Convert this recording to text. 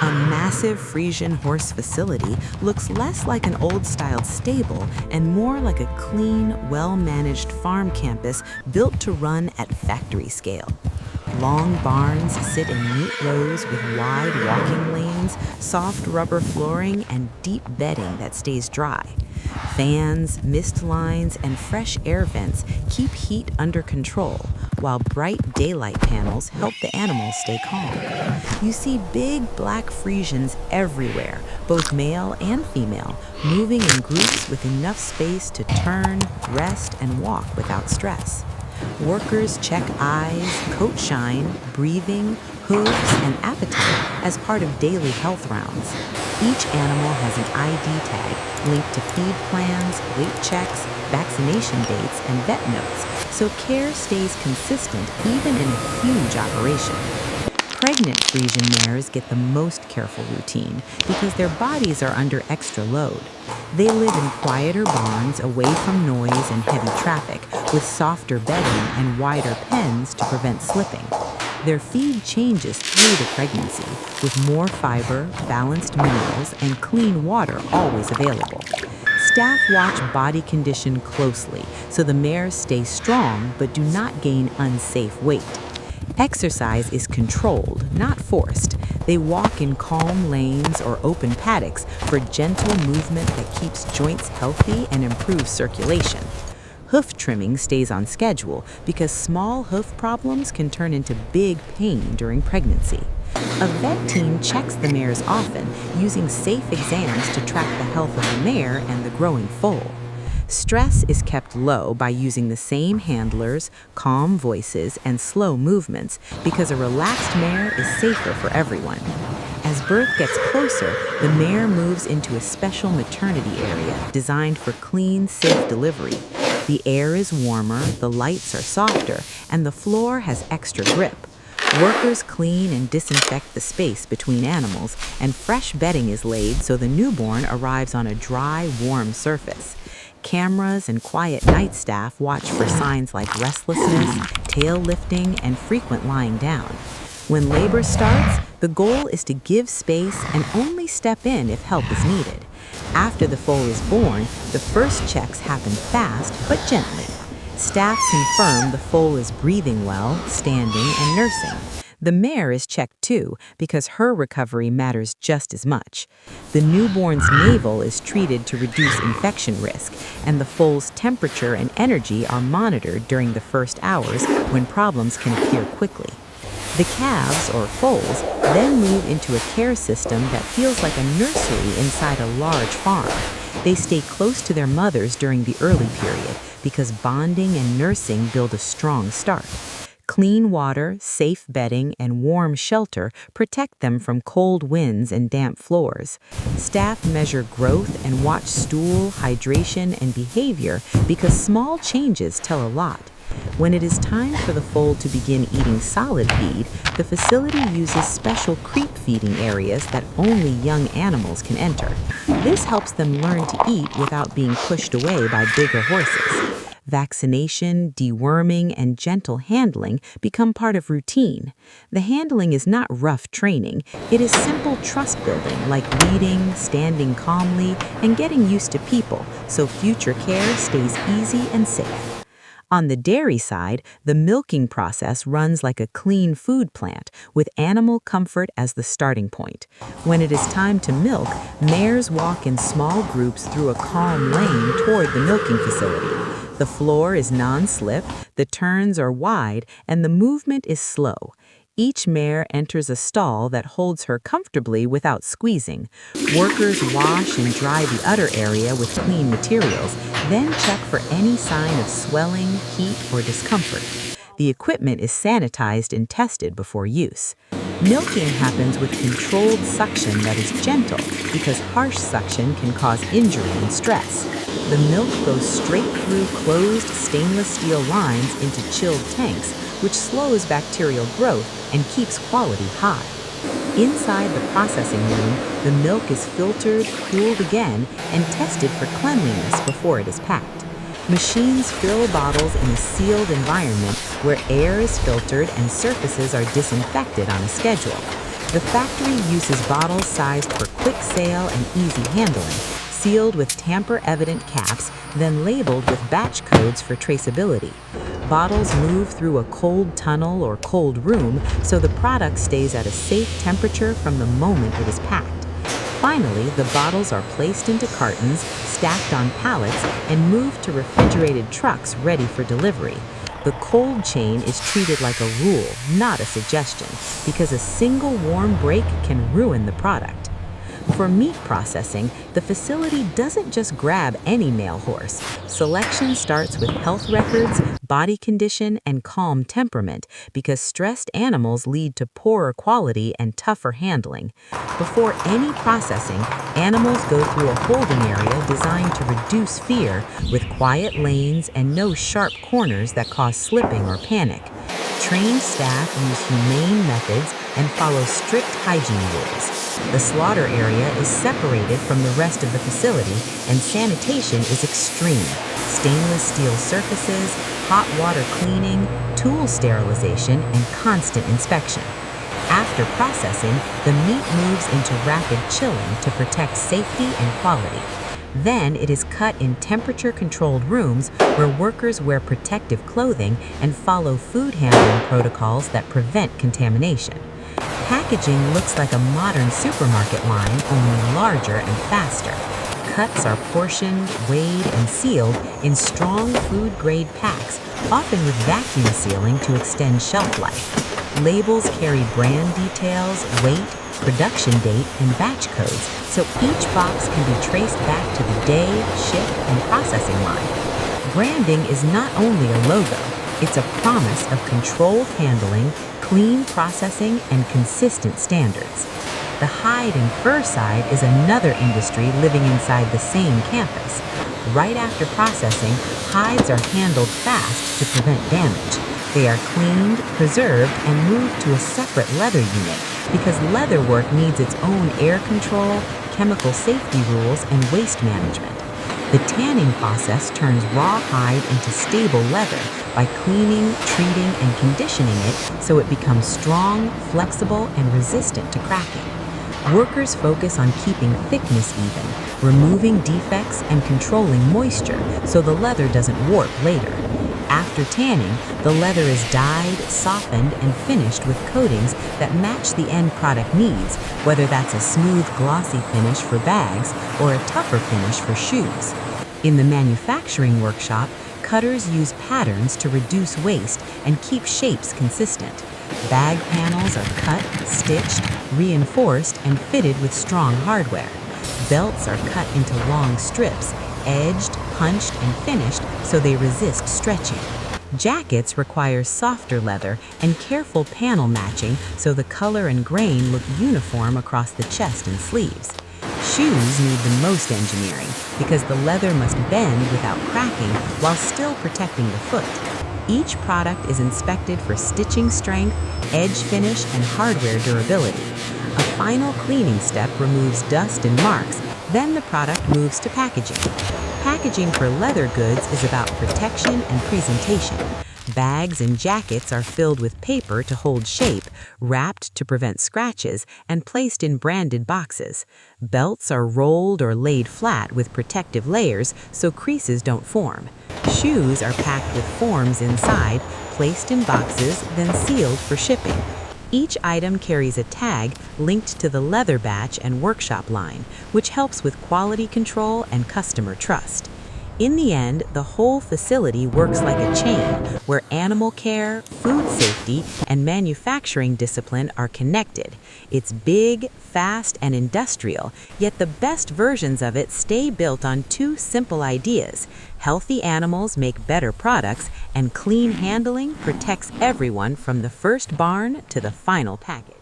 A massive Friesian horse facility looks less like an old-style stable and more like a clean, well-managed farm campus built to run at factory scale. Long barns sit in neat rows with wide walking lanes, soft rubber flooring, and deep bedding that stays dry. Fans, mist lines, and fresh air vents keep heat under control, while bright daylight panels help the animals stay calm. You see big black Friesians everywhere, both male and female, moving in groups with enough space to turn, rest, and walk without stress. Workers check eyes, coat shine, breathing, hooves, and appetite as part of daily health rounds. Each animal has an ID tag linked to feed plans, weight checks, vaccination dates, and vet notes, so care stays consistent even in a huge operation. Pregnant Friesian mares get the most careful routine because their bodies are under extra load. They live in quieter barns away from noise and heavy traffic, with softer bedding and wider pens to prevent slipping. Their feed changes through the pregnancy, with more fiber, balanced minerals, and clean water always available. Staff watch body condition closely so the mares stay strong but do not gain unsafe weight. Exercise is controlled, not forced. They walk in calm lanes or open paddocks for gentle movement that keeps joints healthy and improves circulation. Hoof trimming stays on schedule because small hoof problems can turn into big pain during pregnancy. A vet team checks the mares often, using safe exams to track the health of the mare and the growing foal. Stress is kept low by using the same handlers, calm voices, and slow movements because a relaxed mare is safer for everyone. As birth gets closer, the mare moves into a special maternity area designed for clean, safe delivery. The air is warmer, the lights are softer, and the floor has extra grip. Workers clean and disinfect the space between animals, and fresh bedding is laid so the newborn arrives on a dry, warm surface. Cameras and quiet night staff watch for signs like restlessness, tail lifting, and frequent lying down. When labor starts, the goal is to give space and only step in if help is needed. After the foal is born, the first checks happen fast but gently. Staff confirm the foal is breathing well, standing, and nursing. The mare is checked too because her recovery matters just as much. The newborn's navel is treated to reduce infection risk, and the foal's temperature and energy are monitored during the first hours when problems can appear quickly. The calves, or foals, then move into a care system that feels like a nursery inside a large farm. They stay close to their mothers during the early period because bonding and nursing build a strong start. Clean water, safe bedding, and warm shelter protect them from cold winds and damp floors. Staff measure growth and watch stool, hydration, and behavior because small changes tell a lot. When it is time for the foal to begin eating solid feed, the facility uses special creep feeding areas that only young animals can enter. This helps them learn to eat without being pushed away by bigger horses. Vaccination, deworming, and gentle handling become part of routine. The handling is not rough training. It is simple trust building, like leading, standing calmly, and getting used to people, so future care stays easy and safe. On the dairy side, the milking process runs like a clean food plant, with animal comfort as the starting point. When it is time to milk, mares walk in small groups through a calm lane toward the milking facility. The floor is non-slip, the turns are wide, and the movement is slow. Each mare enters a stall that holds her comfortably without squeezing. Workers wash and dry the udder area with clean materials, then check for any sign of swelling, heat, or discomfort. The equipment is sanitized and tested before use. Milking happens with controlled suction that is gentle because harsh suction can cause injury and stress. The milk goes straight through closed stainless steel lines into chilled tanks, which slows bacterial growth and keeps quality high. Inside the processing room, the milk is filtered, cooled again, and tested for cleanliness before it is packed. Machines fill bottles in a sealed environment where air is filtered and surfaces are disinfected on a schedule. The factory uses bottles sized for quick sale and easy handling, sealed with tamper-evident caps, then labeled with batch codes for traceability. Bottles move through a cold tunnel or cold room, so the product stays at a safe temperature from the moment it is packed. Finally, the bottles are placed into cartons, stacked on pallets, and moved to refrigerated trucks ready for delivery. The cold chain is treated like a rule, not a suggestion, because a single warm break can ruin the product. For meat processing, the facility doesn't just grab any male horse. Selection starts with health records, body condition, and calm temperament, because stressed animals lead to poorer quality and tougher handling. Before any processing, animals go through a holding area designed to reduce fear, with quiet lanes and no sharp corners that cause slipping or panic. Trained staff use humane methods and follow strict hygiene rules. The slaughter area is separated from the rest of the facility, and sanitation is extreme. Stainless steel surfaces, hot water cleaning, tool sterilization, and constant inspection. After processing, the meat moves into rapid chilling to protect safety and quality. Then it is cut in temperature-controlled rooms where workers wear protective clothing and follow food handling protocols that prevent contamination. Packaging looks like a modern supermarket line, only larger and faster. Cuts are portioned, weighed, and sealed in strong food-grade packs, often with vacuum sealing to extend shelf life. Labels carry brand details, weight, production date, and batch codes, so each box can be traced back to the day, shift, and processing line. Branding is not only a logo, it's a promise of controlled handling, clean processing, and consistent standards. The hide and fur side is another industry living inside the same campus. Right after processing, hides are handled fast to prevent damage. They are cleaned, preserved, and moved to a separate leather unit because leather work needs its own air control, chemical safety rules, and waste management. The tanning process turns raw hide into stable leather by cleaning, treating, and conditioning it so it becomes strong, flexible, and resistant to cracking. Workers focus on keeping thickness even, removing defects, and controlling moisture so the leather doesn't warp later. After tanning, the leather is dyed, softened, and finished with coatings that match the end product needs, whether that's a smooth, glossy finish for bags or a tougher finish for shoes. In the manufacturing workshop, cutters use patterns to reduce waste and keep shapes consistent. Bag panels are cut, stitched, reinforced, and fitted with strong hardware. Belts are cut into long strips, edged, punched, and finished so they resist stretching. Jackets require softer leather and careful panel matching so the color and grain look uniform across the chest and sleeves. Shoes need the most engineering because the leather must bend without cracking while still protecting the foot. Each product is inspected for stitching strength, edge finish, and hardware durability. A final cleaning step removes dust and marks, then the product moves to packaging. Packaging for leather goods is about protection and presentation. Bags and jackets are filled with paper to hold shape, wrapped to prevent scratches, and placed in branded boxes. Belts are rolled or laid flat with protective layers so creases don't form. Shoes are packed with forms inside, placed in boxes, then sealed for shipping. Each item carries a tag linked to the leather batch and workshop line, which helps with quality control and customer trust. In the end, the whole facility works like a chain where animal care, food safety, and manufacturing discipline are connected. It's big, fast, and industrial, yet the best versions of it stay built on two simple ideas. Healthy animals make better products, and clean handling protects everyone from the first barn to the final package.